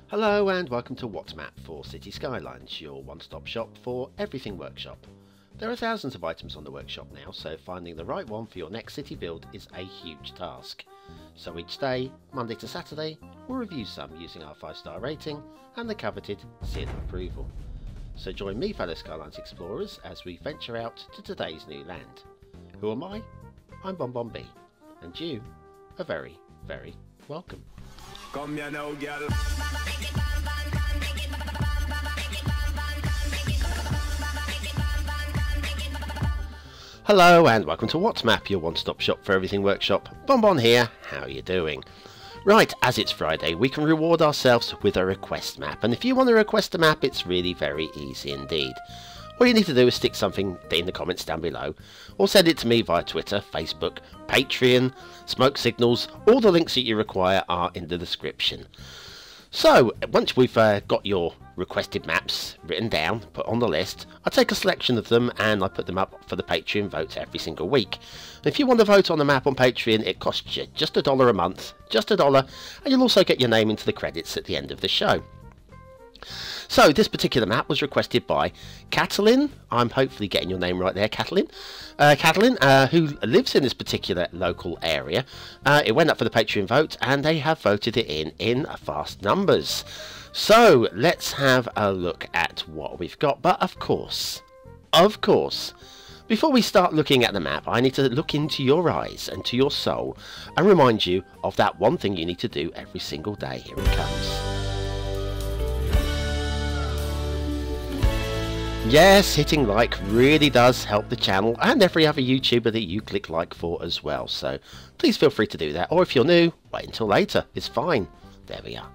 Hello and welcome to What's Map for Cities Skylines, your one-stop shop for everything workshop. There are thousands of items on the workshop now, so finding the right one for your next city build is a huge task. So each day, Monday to Saturday, we'll review some using our 5-star rating and the coveted seal of approval. So join me, fellow Skylines explorers, as we venture out to today's new land. Who am I? I'm BonBonB, and you are very, very welcome. Come here now, girl. Hello and welcome to What's Map, your one-stop shop for everything workshop. BonBon here, how are you doing? Right, as it's Friday, we can reward ourselves with a request map, and if you want to request a map, it's really very easy indeed. All you need to do is stick something in the comments down below, or send it to me via Twitter, Facebook, Patreon, smoke signals. All the links that you require are in the description. So, once we've got your requested maps written down, put on the list, I take a selection of them and I put them up for the Patreon votes every single week. And if you want to vote on the map on Patreon, it costs you just $1 a month, just $1, and you'll also get your name into the credits at the end of the show. So this particular map was requested by Catalin. I'm hopefully getting your name right there, Catalin. Who lives in this particular local area. It went up for the Patreon vote and they have voted it in fast numbers. So let's have a look at what we've got. But of course, before we start looking at the map, I need to look into your eyes and to your soul and remind you of that one thing you need to do every single day. Here it comes. Yes, hitting like really does help the channel and every other YouTuber that you click like for as well, so please feel free to do that, or if you're new, wait until later, it's fine. There we are.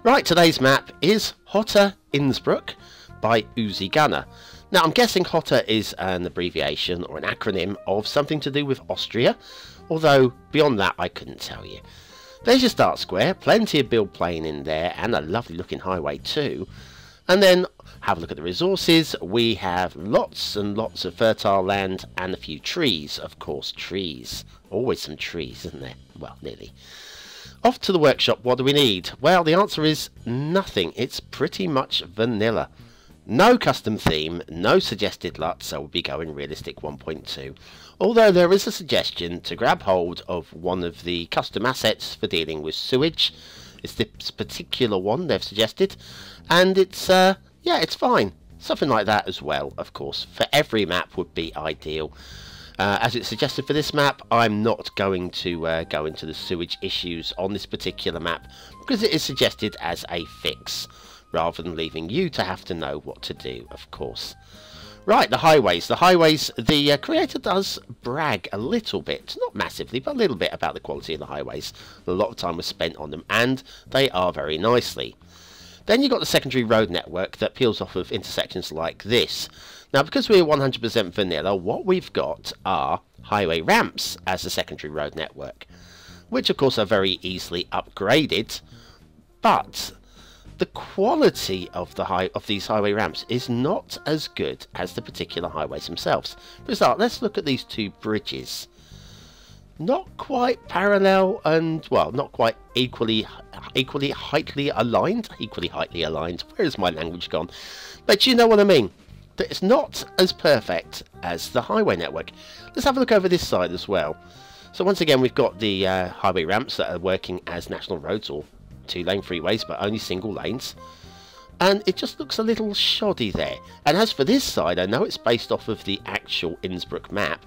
Right, today's map is HOTA Innsbruck by Uzi Gunner. Now I'm guessing HOTA is an abbreviation or an acronym of something to do with Austria, although beyond that I couldn't tell you. There's your start square, plenty of build plane in there and a lovely looking highway too. And then have a look at the resources. We have lots and lots of fertile land and a few trees. Of course, trees. Always some trees, isn't there? Well, nearly. Off to the workshop, what do we need? Well, the answer is nothing. It's pretty much vanilla. No custom theme, no suggested LUT, so we'll be going realistic 1.2. Although there is a suggestion to grab hold of one of the custom assets for dealing with sewage. It's this particular one they've suggested, and it's yeah, it's fine. Something like that as well, of course. For every map would be ideal. As it's suggested for this map, I'm not going to go into the sewage issues on this particular map because it is suggested as a fix, rather than leaving you to have to know what to do, of course. Right, the highways. The creator does brag a little bit, not massively, but a little bit about the quality of the highways. A lot of time was spent on them, and they are very nicely. Then you've got the secondary road network that peels off of intersections like this. Now, because we're 100% vanilla, what we've got are highway ramps as the secondary road network, which of course are very easily upgraded, but the quality of these highway ramps is not as good as the particular highways themselves. For example, let's look at these two bridges. Not quite parallel and, well, not quite equally heightly aligned. Where has my language gone? But you know what I mean. It's not as perfect as the highway network. Let's have a look over this side as well. So once again, we've got the highway ramps that are working as national roads or 2-lane freeways, but only single lanes, and it just looks a little shoddy there. And as for this side, I know it's based off of the actual Innsbruck map,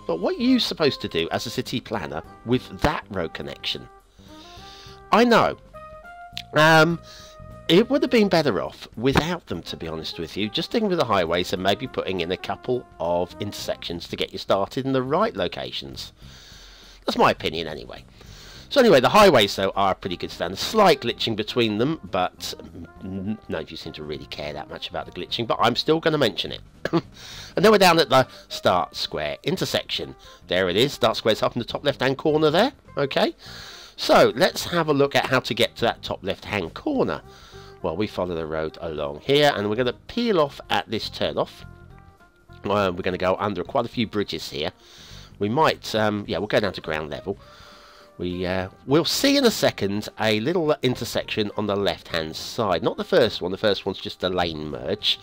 but what are you supposed to do as a city planner with that road connection? I know it would have been better off without them, to be honest with you, just sticking with the highways and maybe putting in a couple of intersections to get you started in the right locations. That's my opinion anyway. So anyway, the highways, though, are a pretty good standard. Slight glitching between them, but none of you seem to really care that much about the glitching, but I'm still going to mention it. And then we're down at the start square intersection. There it is. Start square's up in the top left-hand corner there. Okay. So let's have a look at how to get to that top left-hand corner. Well, we follow the road along here, and we're going to peel off at this turn-off. We're going to go under quite a few bridges here. We might, yeah, we'll go down to ground level. We'll see in a second a little intersection on the left hand side. Not the first one. The first one's just a lane merge.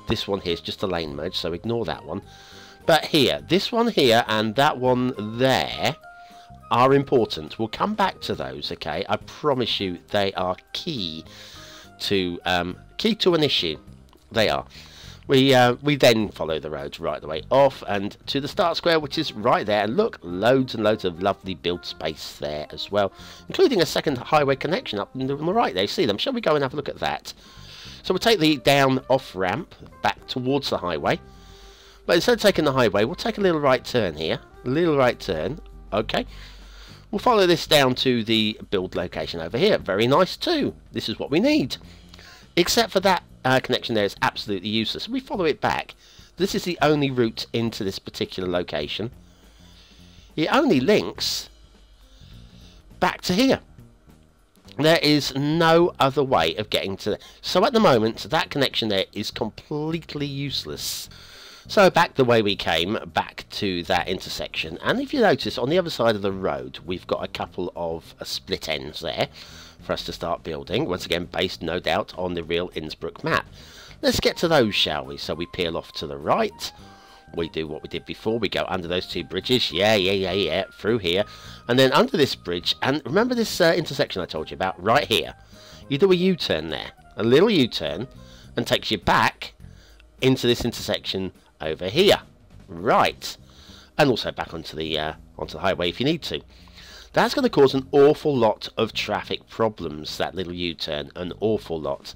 This one here is just a lane merge, so ignore that one. But here, this one here and that one there are important. We'll come back to those, okay? I promise you they are key to an issue. They are. We then follow the road right the way off and to the start square, which is right there. And look, loads and loads of lovely build space there as well, including a second highway connection up on the right there. You see them? Shall we go and have a look at that? So we'll take the down off ramp back towards the highway. But instead of taking the highway, we'll take a little right turn here. A little right turn. Okay. We'll follow this down to the build location over here. Very nice too. This is what we need. Except for that connection there is absolutely useless. We follow it back. This is the only route into this particular location. It only links back to here. There is no other way of getting to it. So at the moment, that connection there is completely useless. So back the way we came, back to that intersection. And if you notice, on the other side of the road, we've got a couple of split ends there for us to start building. Once again, based, no doubt, on the real Innsbruck map. Let's get to those, shall we? So we peel off to the right. We do what we did before. We go under those two bridges. Yeah. Through here. And then under this bridge. And remember this intersection I told you about? Right here. You do a U-turn there. A little U-turn. And takes you back into this intersection over here. Right. And also back onto the highway if you need to. That's going to cause an awful lot of traffic problems, that little U-turn. An awful lot.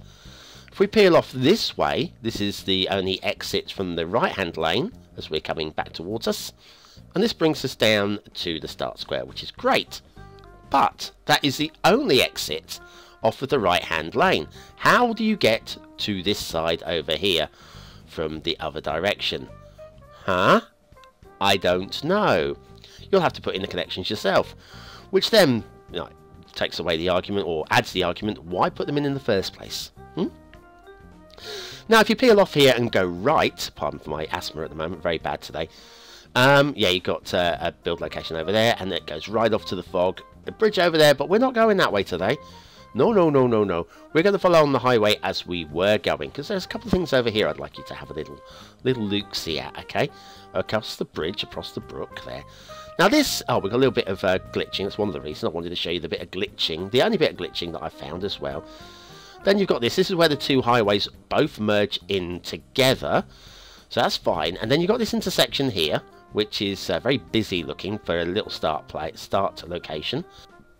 If we peel off this way, this is the only exit from the right-hand lane as we're coming back towards us. And this brings us down to the start square, which is great. But that is the only exit off of the right-hand lane. How do you get to this side over here from the other direction? Huh? I don't know. You'll have to put in the connections yourself. Which then takes away the argument, or adds the argument, why put them in the first place? Now, if you peel off here and go right, pardon for my asthma at the moment, very bad today. Yeah, you've got a build location over there, and it goes right off to the fog. The bridge over there, but we're not going that way today. No. We're going to follow on the highway as we were going, because there's a couple of things over here I'd like you to have a little look-see at, okay? Across the bridge, across the brook there. Now this, we've got a little bit of glitching. That's one of the reasons I wanted to show you the bit of glitching. The only bit of glitching that I found as well. Then you've got this. This is where the two highways both merge in together. So that's fine. And then you've got this intersection here, which is very busy looking for a little start location.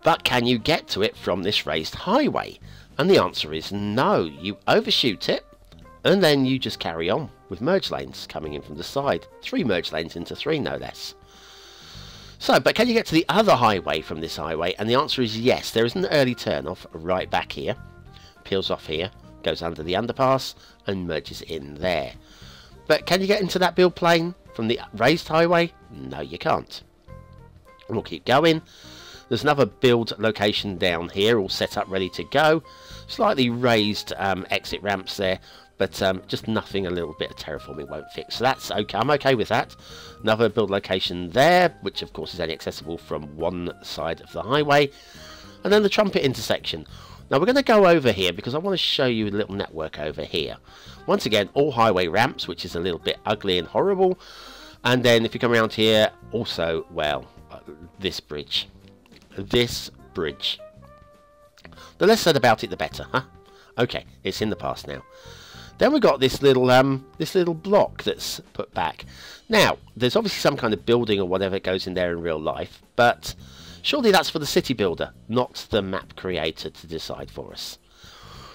But can you get to it from this raised highway? And the answer is no. You overshoot it, and then you just carry on with merge lanes coming in from the side. 3 merge lanes into 3, no less. So, but can you get to the other highway from this highway? And the answer is yes. There is an early turn-off right back here. Peels off here, goes under the underpass, and merges in there. But can you get into that build plane from the raised highway? No, you can't. And we'll keep going. There's another build location down here, all set up, ready to go. Slightly raised exit ramps there, but just nothing a little bit of terraforming won't fix. So that's okay. I'm okay with that. Another build location there, which of course is only accessible from one side of the highway. And then the trumpet intersection. Now we're going to go over here because I want to show you a little network over here. Once again, all highway ramps, which is a little bit ugly and horrible. And then if you come around here, also, well, this bridge. This bridge. The less said about it, the better, huh? Okay, it's in the past now. Then we've got this little block that's put back. Now, there's obviously some kind of building or whatever goes in there in real life, but surely that's for the city builder, not the map creator to decide for us.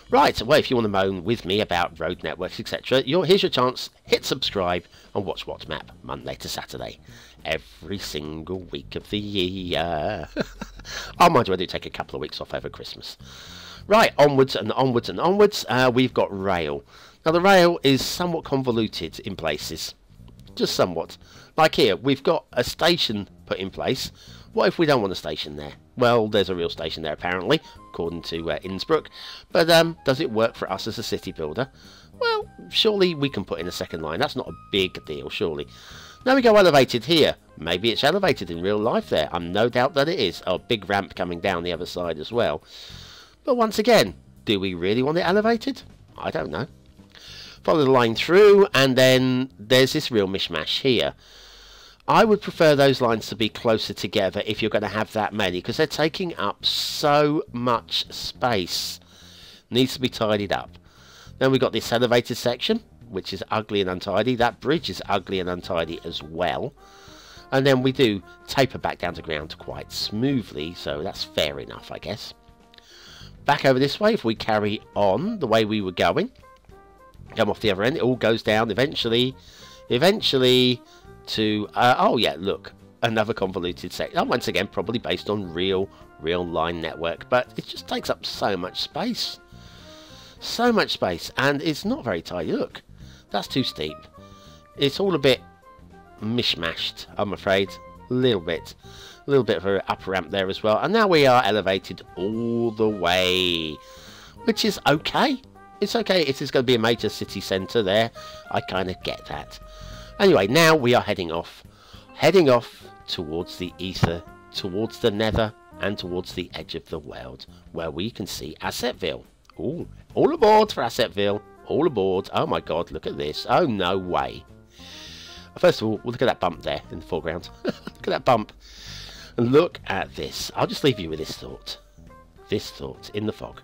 Right, well, if you want to moan with me about road networks, etc., here's your chance. Hit subscribe and watch What Map Monday to Saturday. Every single week of the year. Oh, mind you, I do take a couple of weeks off over Christmas. Right, onwards and onwards and onwards. We've got rail. Now, the rail is somewhat convoluted in places. Just somewhat. Like here, we've got a station put in place. What if we don't want a station there? Well, there's a real station there apparently, according to Innsbruck. But does it work for us as a city builder? Well, surely we can put in a second line. That's not a big deal, surely. Now we go elevated here. Maybe it's elevated in real life there. I'm no doubt that it is. A big ramp coming down the other side as well. But once again, do we really want it elevated? I don't know. Follow the line through, and then there's this real mishmash here. I would prefer those lines to be closer together if you're going to have that many, because they're taking up so much space. Needs to be tidied up. Then we've got this elevated section, which is ugly and untidy. That bridge is ugly and untidy as well. And then we do taper back down to ground quite smoothly, so that's fair enough, I guess. Back over this way, if we carry on the way we were going, come off the other end, it all goes down eventually to, oh yeah, look, another convoluted section. Once again, probably based on real line network, but it just takes up so much space. So much space, and it's not very tidy. Look, that's too steep. It's all a bit mishmashed, I'm afraid. A little bit of an upper ramp there as well. And now we are elevated all the way, which is okay. It's okay. It is going to be a major city centre there. I kind of get that. Anyway, now we are heading off towards the ether, towards the nether, and towards the edge of the world, where we can see Assetville. Ooh, all aboard for Assetville. All aboard. Oh my god, look at this. Oh, no way. First of all, look at that bump there in the foreground. Look at that bump. And look at this. I'll just leave you with this thought. This thought in the fog.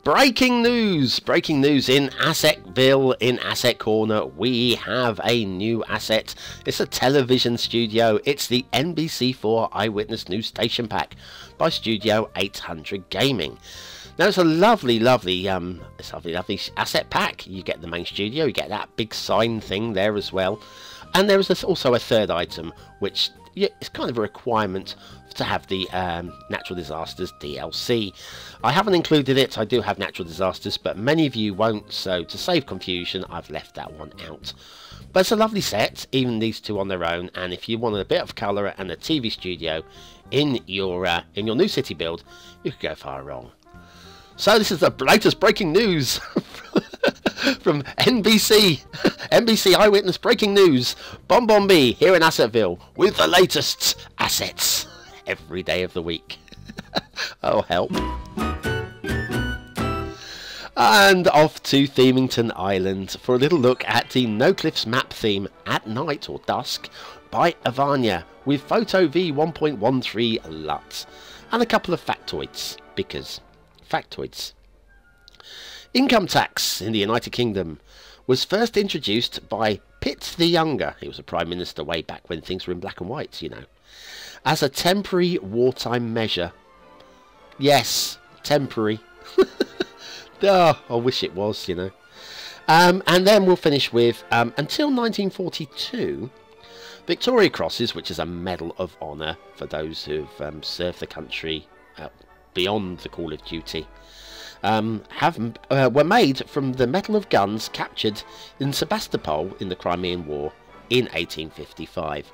Breaking news! Breaking news in Assetville, in Asset Corner. We have a new asset. It's a television studio. It's the NBC4 Eyewitness News Station Pack by Studio 800 Gaming. Now it's a lovely asset pack. You get the main studio, you get that big sign thing there as well. And there is also a third item, which is kind of a requirement to have the Natural Disasters DLC. I haven't included it. I do have Natural Disasters, but many of you won't, so to save confusion, I've left that one out. But it's a lovely set, even these two on their own, and if you want a bit of colour and a TV studio in your new city build, you could go far wrong. So this is the latest breaking news from NBC. NBC Eyewitness breaking news. BonBonB here in Assetville with the latest assets every day of the week. Oh, help. And off to Themington Island for a little look at the No Cliffs map theme at night or dusk by Avania with Photo V 1.13 LUT and a couple of factoids, because factoids. Income tax in the United Kingdom was first introduced by Pitt the Younger. He was a Prime Minister way back when things were in black and white, you know. As a temporary wartime measure. Yes, temporary. Oh, I wish it was, you know. And then we'll finish with, until 1942, Victoria Crosses, which is a Medal of Honour for those who've served the country beyond the call of duty, were made from the metal of guns captured in Sebastopol in the Crimean War in 1855.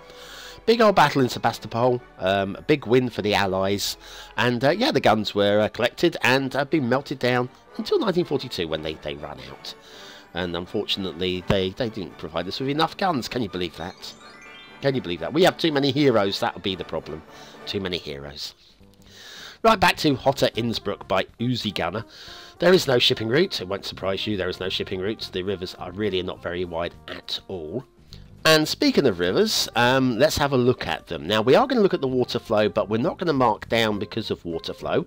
Big old battle in Sebastopol, a big win for the Allies, and yeah, the guns were collected and been melted down until 1942 when they ran out. And unfortunately, they didn't provide us with enough guns. Can you believe that? Can you believe that? We have too many heroes, that would be the problem. Too many heroes. Right, back to HOTA Innsbruck by Uzi Gunner. There is no shipping route. It won't surprise you, there is no shipping route. The rivers are really not very wide at all. And speaking of rivers, let's have a look at them. Now, we are going to look at the water flow, but we're not going to mark down because of water flow,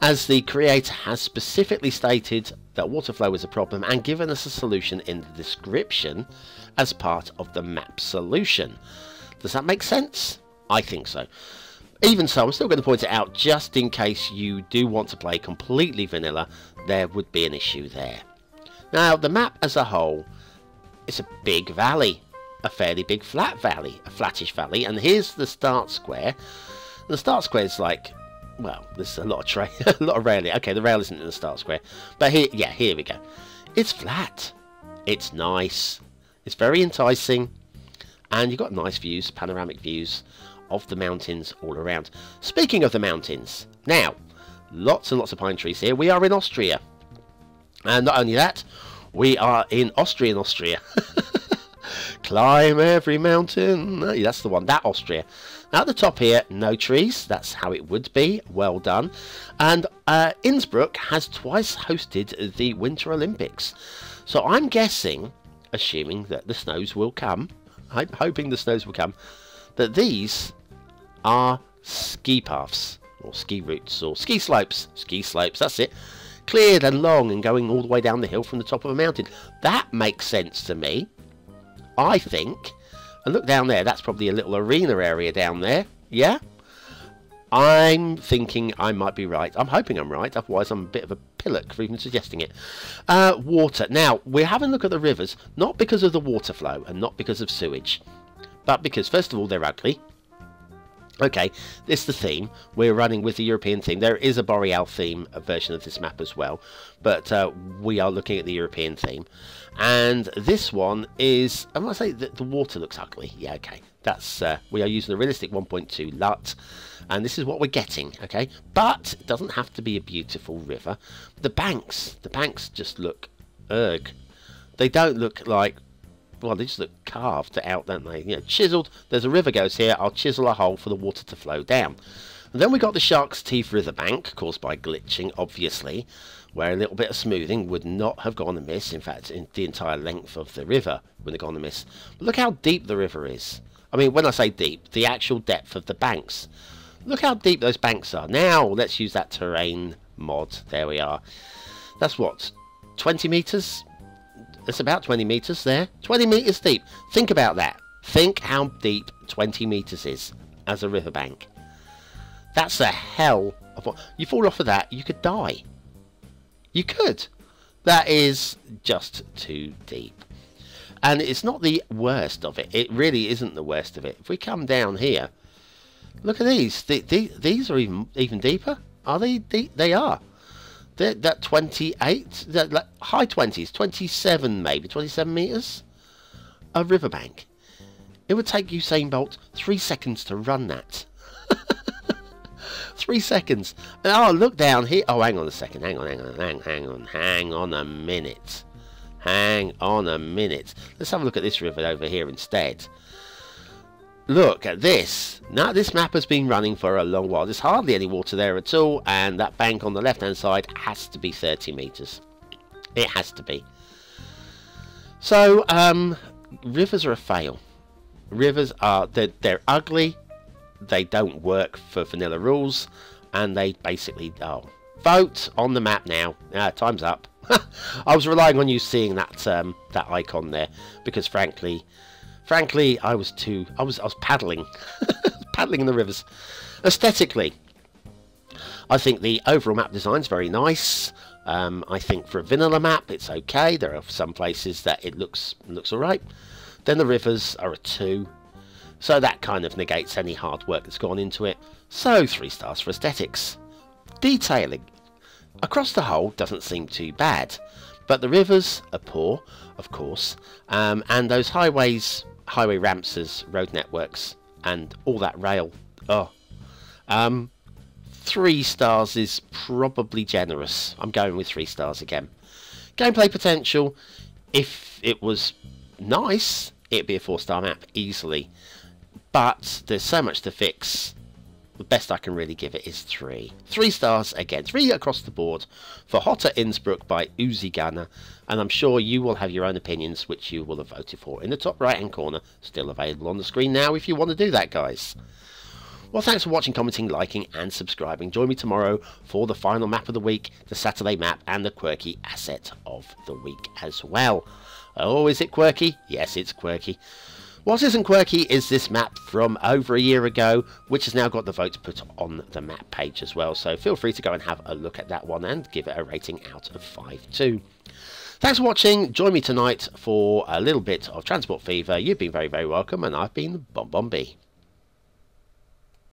as the creator has specifically stated that water flow is a problem and given us a solution in the description as part of the map solution. Does that make sense? I think so. Even so, I'm still going to point it out just in case you do want to play completely vanilla. There would be an issue there. Now, the map as a whole is a big valley, a fairly big flat valley, a flattish valley, and here's the start square. And the start square is like, well, there's a lot of a lot of railing. Okay, the rail isn't in the start square, but here, yeah, here we go. It's flat. It's nice. It's very enticing, and you've got nice views, panoramic views of the mountains all around. Speaking of the mountains, now, lots and lots of pine trees here. We are in Austria. And not only that, we are in Austria. Climb every mountain. Oh, that's the one. That Austria. Now at the top here, no trees. That's how it would be. Well done. And Innsbruck has twice hosted the Winter Olympics. So I'm guessing, assuming that the snows will come, I'm hoping the snows will come, that these are ski paths, or ski routes, or ski slopes. Ski slopes, that's it. Cleared and long and going all the way down the hill from the top of a mountain. That makes sense to me, I think. And look down there, that's probably a little arena area down there. Yeah? I'm thinking I might be right. I'm hoping I'm right, otherwise I'm a bit of a pillock for even suggesting it. Water. Now, we're having a look at the rivers, not because of the water flow and not because of sewage, but because, first of all, they're ugly. Okay, this is the theme. We're running with the European theme. There is a Boreal theme version of this map as well, but we are looking at the European theme. And this one is, I must say that the water looks ugly. Yeah, okay. That's we are using a realistic 1.2 LUT, and this is what we're getting, okay? But it doesn't have to be a beautiful river. The banks just look erg. They don't look like, well, they just look carved out, don't they? You know, chiselled. There's a river goes here. I'll chisel a hole for the water to flow down. And then we got the Shark's Teeth riverbank, caused by glitching, obviously, where a little bit of smoothing would not have gone amiss. In fact, in the entire length of the river would have gone amiss. But look how deep the river is. I mean, when I say deep, the actual depth of the banks. Look how deep those banks are. Now, let's use that terrain mod. There we are. That's what, 20 metres? It's about 20 metres there. 20 metres deep. Think about that. Think how deep 20 metres is as a riverbank. That's a hell of what... You fall off of that, you could die. You could. That is just too deep. And it's not the worst of it. It really isn't the worst of it. If we come down here, look at these. These are even deeper. Are they deep? They are. That 28, that high 20s, 27 maybe, 27 metres of riverbank. It would take Usain Bolt 3 seconds to run that. 3 seconds. And, oh, look down here. Oh, hang on a second. Hang on a minute. Hang on a minute. Let's have a look at this river over here instead. Look at this. Now, this map has been running for a long while. There's hardly any water there at all, and that bank on the left-hand side has to be 30 metres. It has to be. So, rivers are a fail. Rivers are, they're ugly. They don't work for vanilla rules, and they basically, oh, vote on the map now. Time's up. I was relying on you seeing that that icon there, because frankly, I was paddling, paddling in the rivers. Aesthetically, I think the overall map design is very nice. I think for a vanilla map, it's okay. There are some places that it looks alright. Then the rivers are a 2, so that kind of negates any hard work that's gone into it. So 3 stars for aesthetics. Detailing across the whole doesn't seem too bad, but the rivers are poor, of course, and those highway ramps as road networks and all that rail. 3 stars is probably generous. I'm going with 3 stars again. Gameplay potential, if it was nice, it'd be a 4-star map easily, but there's so much to fix. The best I can really give it is 3. 3 stars again. 3 across the board for HOTA Innsbruck by Uzi Gunner. And I'm sure you will have your own opinions, which you will have voted for in the top right-hand corner. Still available on the screen now if you want to do that, guys. Well, thanks for watching, commenting, liking and subscribing. Join me tomorrow for the final map of the week, the Saturday map and the quirky asset of the week as well. Oh, is it quirky? Yes, it's quirky. What isn't quirky is this map from over a year ago, which has now got the votes put on the map page as well. So feel free to go and have a look at that one and give it a rating out of 5 too. Thanks for watching. Join me tonight for a little bit of Transport Fever. You've been very, very welcome, and I've been BonBonB.